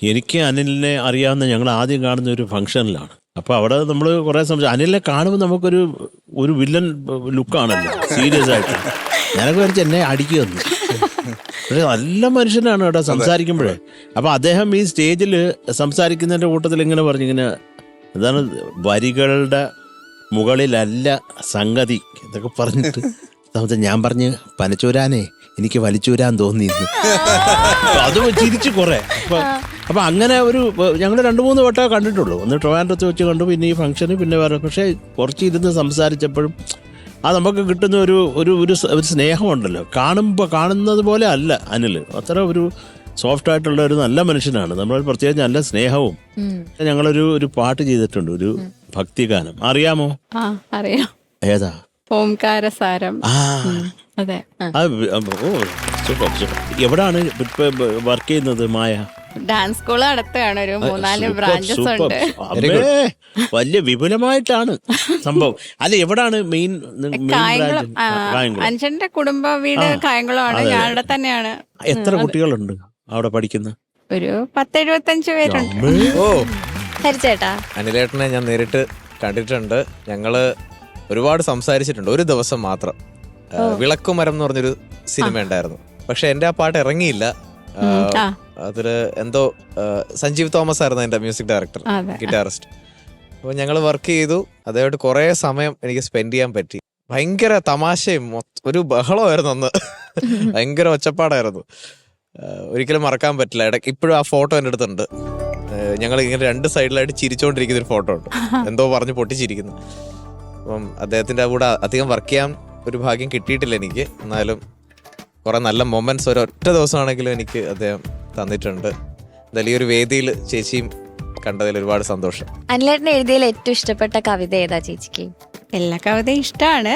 എനിക്ക് അനിലിനെ അറിയാവുന്ന ഞങ്ങൾ ആദ്യം കാണുന്ന ഒരു ഫംഗ്ഷനിലാണ്. അപ്പോൾ അവിടെ നമ്മൾ കുറേ സംശയം അനിലിനെ കാണുമ്പോൾ നമുക്കൊരു വില്ലൻ ലുക്കാണല്ലോ, സീരിയസ് ആയിട്ട്. ഞാനൊക്കെ വരച്ച് എന്നെ അടിക്കുമെന്ന്. പക്ഷെ നല്ല മനുഷ്യനാണ് കേട്ടോ സംസാരിക്കുമ്പോഴേ. അപ്പോൾ അദ്ദേഹം ഈ സ്റ്റേജിൽ സംസാരിക്കുന്നതിൻ്റെ കൂട്ടത്തിൽ ഇങ്ങനെ പറഞ്ഞു, ഇങ്ങനെ എന്താണ്, വരികളുടെ മുകളിലല്ല സംഗതി എന്നൊക്കെ പറഞ്ഞിട്ട് ഞാൻ പറഞ്ഞ് പനച്ചൂരാനേ എനിക്ക് വലിച്ചൂരാൻ തോന്നിയിരുന്നു. അത് ചിരിച്ചു കുറെ. അപ്പൊ അങ്ങനെ ഞങ്ങൾ 2-3 വട്ടമേ കണ്ടിട്ടുള്ളൂ. ഒന്ന് ട്രിവാൻഡ്രത്ത് വെച്ച് കണ്ടു, പിന്നെ ഈ ഫംഗ്ഷന്, പിന്നെ വേറെ. പക്ഷെ കുറച്ച് ഇരുന്ന് സംസാരിച്ചപ്പോഴും അത് നമുക്ക് കിട്ടുന്ന ഒരു സ്നേഹമുണ്ടല്ലോ. കാണുന്നത് പോലെ അല്ല അനിൽ. അത്ര ഒരു സോഫ്റ്റ് ആയിട്ടുള്ള ഒരു നല്ല മനുഷ്യനാണ്. നമ്മൾ പ്രത്യേകിച്ച് നല്ല സ്നേഹവും. ഞങ്ങളൊരു പാട്ട് ചെയ്തിട്ടുണ്ട്, ഒരു ഭക്തിഗാനം. അറിയാമോ? അറിയാം. ഏതാ? ഓംകാരസാരം. അതെ. എവിടാണ് വർക്ക് ചെയ്യുന്നത് മായ? ഡാൻസ് സ്കൂൾ അടുത്താണ്, ഒരു 3-4 ബ്രാഞ്ചസ് ഉണ്ട്. വലിയ വിപുലമായിട്ടാണ് സംഭവം. അല്ല, എവിടാണ് മെയിൻ? കായംകുളം. അഞ്ചന്റെ കുടുംബ വീട് കായംകുളമാണ്. ഞാനിവിടെ തന്നെയാണ്. എത്ര കുട്ടികളുണ്ട് അവിടെ പഠിക്കുന്ന? ഒരു 10-75 പേരുണ്ട്. ഓ, ഹരിച്ചേട്ടാ, അനിലേട്ടനെ ഞാൻ നേരിട്ട് കണ്ടിട്ടുണ്ട്. ഞങ്ങള് ഒരുപാട് സംസാരിച്ചിട്ടുണ്ട്. ഒരു ദിവസം മാത്രം വിളക്കുമരം എന്ന് പറഞ്ഞൊരു സിനിമ ഉണ്ടായിരുന്നു. പക്ഷെ എന്റെ ആ പാട്ട് ഇറങ്ങിയില്ല. അതില് എന്തോ സഞ്ജീവ് തോമസ് ആയിരുന്നു എന്റെ മ്യൂസിക് ഡയറക്ടർ, ഗിറ്റാറിസ്റ്റ്. അപ്പോൾ ഞങ്ങൾ വർക്ക് ചെയ്തു. അതേമായിട്ട് കുറെ സമയം എനിക്ക് സ്പെൻഡ് ചെയ്യാൻ പറ്റി. ഭയങ്കര തമാശയും ഒരു ബഹളമായിരുന്നു അന്ന്. ഭയങ്കര ഒച്ചപ്പാടായിരുന്നു. ഒരിക്കലും മറക്കാൻ പറ്റില്ല. ഇപ്പോഴും ആ ഫോട്ടോ എൻ്റെ അടുത്തുണ്ട്. ഞങ്ങൾ ഇങ്ങനെ 2 സൈഡിലായിട്ട് ചിരിച്ചോണ്ടിരിക്കുന്ന ഒരു ഫോട്ടോ ഉണ്ട്. എന്തോ പറഞ്ഞ് പൊട്ടിച്ചിരിക്കുന്നു. അപ്പം അദ്ദേഹത്തിന്റെ കൂടെ അധികം വർക്ക് ചെയ്യാൻ ഒരു ഭാഗ്യം കിട്ടിയിട്ടില്ല എനിക്ക്. എന്നാലും കുറെ നല്ല മൊമെന്റ്സ് ഒരൊറ്റ ദിവസമാണെങ്കിലും എനിക്ക് അദ്ദേഹം തന്നിട്ടുണ്ട്. എന്തായാലും ഈ ഒരു വേദിയിൽ ചേച്ചിയും കണ്ടതിൽ ഒരുപാട് സന്തോഷം. അനിലേട്ടന് എഴുതിയതിൽ ഏറ്റവും ഇഷ്ടപ്പെട്ട കവിത ഏതാ ചേച്ചിക്ക്? എല്ലാ കവിതയും ഇഷ്ടമാണ്.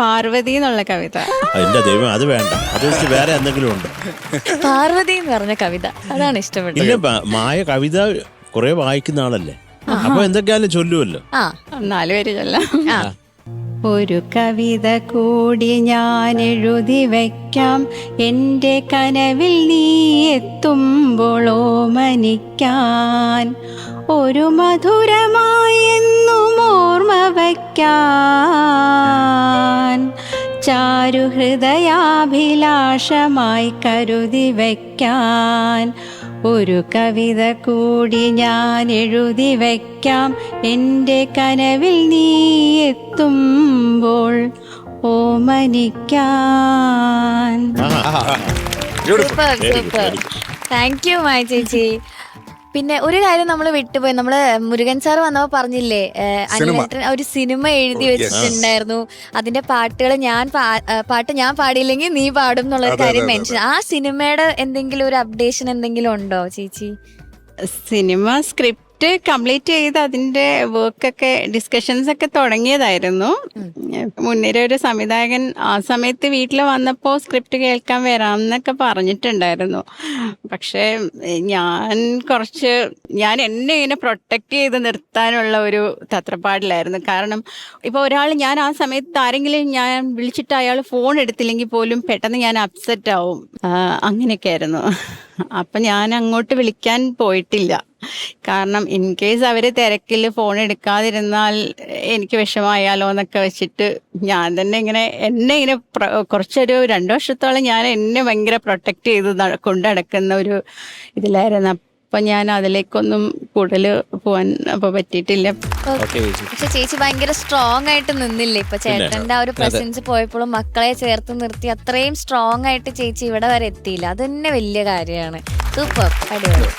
പാർവതി എന്നുള്ള കവിത. എന്റെ ദൈവം, അത് വേണ്ട, അത് വേറെ എന്തെങ്കിലും ഉണ്ട്. പാർവതി എന്ന് പറഞ്ഞ കവിത, അതാണ് ഇഷ്ടപ്പെട്ടത്. മായ കവിത കുറെ വായിക്കുന്ന ആളല്ലേ, അപ്പൊ എന്തൊക്കെയാലും ചൊല്ലുമല്ലോ. 4 പേര് ചൊല്ലാം. ഒരു കവിത കൂടി ഞാൻ എഴുതി വയ്ക്കാം, എൻ്റെ കനവിൽ നീ എത്തുമ്പോൾ ഓമനിക്കാൻ. ഒരു മധുരമായെന്നും ഓർമ്മ വയ്ക്കാൻ, ചാരുഹൃദയാഭിലാഷമായി കരുതി വയ്ക്കാൻ. ഒരു കവിത കൂടി ഞാൻ എഴുതി വയ്ക്കാം, എൻ്റെ കനവിൽ നീ എത്തുമ്പോൾ ഓമനിക്കാൻ. താങ്ക് യു മായ ചേച്ചി. പിന്നെ ഒരു കാര്യം നമ്മൾ വിട്ടുപോയി. നമ്മള് മുരുകൻ സാർ വന്നപ്പോ പറഞ്ഞില്ലേ, അനിലേട്ടൻ ഒരു സിനിമ എഴുതി വെച്ചിട്ടുണ്ടായിരുന്നു. അതിന്റെ പാട്ട് ഞാൻ പാടിയില്ലെങ്കിൽ നീ പാടും എന്നുള്ളൊരു കാര്യം മെൻഷൻ. ആ സിനിമയുടെ എന്തെങ്കിലും ഒരു അപ്ഡേഷൻ എന്തെങ്കിലും ഉണ്ടോ ചേച്ചി? സിനിമ സ്ക്രിപ്റ്റ് കംപ്ലീറ്റ് ചെയ്ത് അതിന്റെ വർക്കൊക്കെ ഡിസ്കഷൻസ് ഒക്കെ തുടങ്ങിയതായിരുന്നു. മുൻനിര ഒരു സംവിധായകൻ ആ സമയത്ത് വീട്ടിൽ വന്നപ്പോൾ സ്ക്രിപ്റ്റ് കേൾക്കാൻ വരാമെന്നൊക്കെ പറഞ്ഞിട്ടുണ്ടായിരുന്നു. പക്ഷേ ഞാൻ എന്നെ ഇങ്ങനെ പ്രൊട്ടക്ട് ചെയ്ത് നിർത്താനുള്ള ഒരു തത്രപ്പാടിലായിരുന്നു. കാരണം ഇപ്പോൾ ഞാൻ ആ സമയത്ത് ആരെങ്കിലും ഞാൻ വിളിച്ചിട്ട് അയാൾ ഫോൺ എടുത്തില്ലെങ്കിൽ പോലും പെട്ടെന്ന് ഞാൻ അപ്സെറ്റ് ആവും. അങ്ങനെയൊക്കെ ആയിരുന്നു. അപ്പം ഞാൻ അങ്ങോട്ട് വിളിക്കാൻ പോയിട്ടില്ല. കാരണം ഇൻ കേസ് അവര് തിരക്കിൽ ഫോൺ എടുക്കാതിരുന്നാൽ എനിക്ക് വിഷമായാലോ എന്നൊക്കെ വെച്ചിട്ട് ഞാൻ തന്നെ എന്നെ ഇങ്ങനെ കുറച്ചൊരു 2 വർഷത്തോളം ഞാൻ എന്നെ ഭയങ്കര പ്രൊട്ടക്ട് ചെയ്ത് കൊണ്ടു നടക്കുന്ന ഒരു ഇതിലായിരുന്നു. അപ്പൊ ഞാൻ അതിലേക്കൊന്നും കൂടുതൽ പോവാൻ അപ്പൊ പറ്റിയിട്ടില്ല. പക്ഷെ ചേച്ചി ഭയങ്കര സ്ട്രോങ് ആയിട്ട് നിന്നില്ലേ? ഇപ്പൊ ചേട്ടന്റെ ആ ഒരു പ്രസൻസ് പോയപ്പോഴും മക്കളെ ചേർത്ത് നിർത്തി അത്രയും സ്ട്രോങ് ആയിട്ട് ചേച്ചി ഇവിടെ വരെ എത്തിയില്ല. അത് തന്നെ വലിയ കാര്യമാണ്. സൂപ്പർ, അടിപൊളി.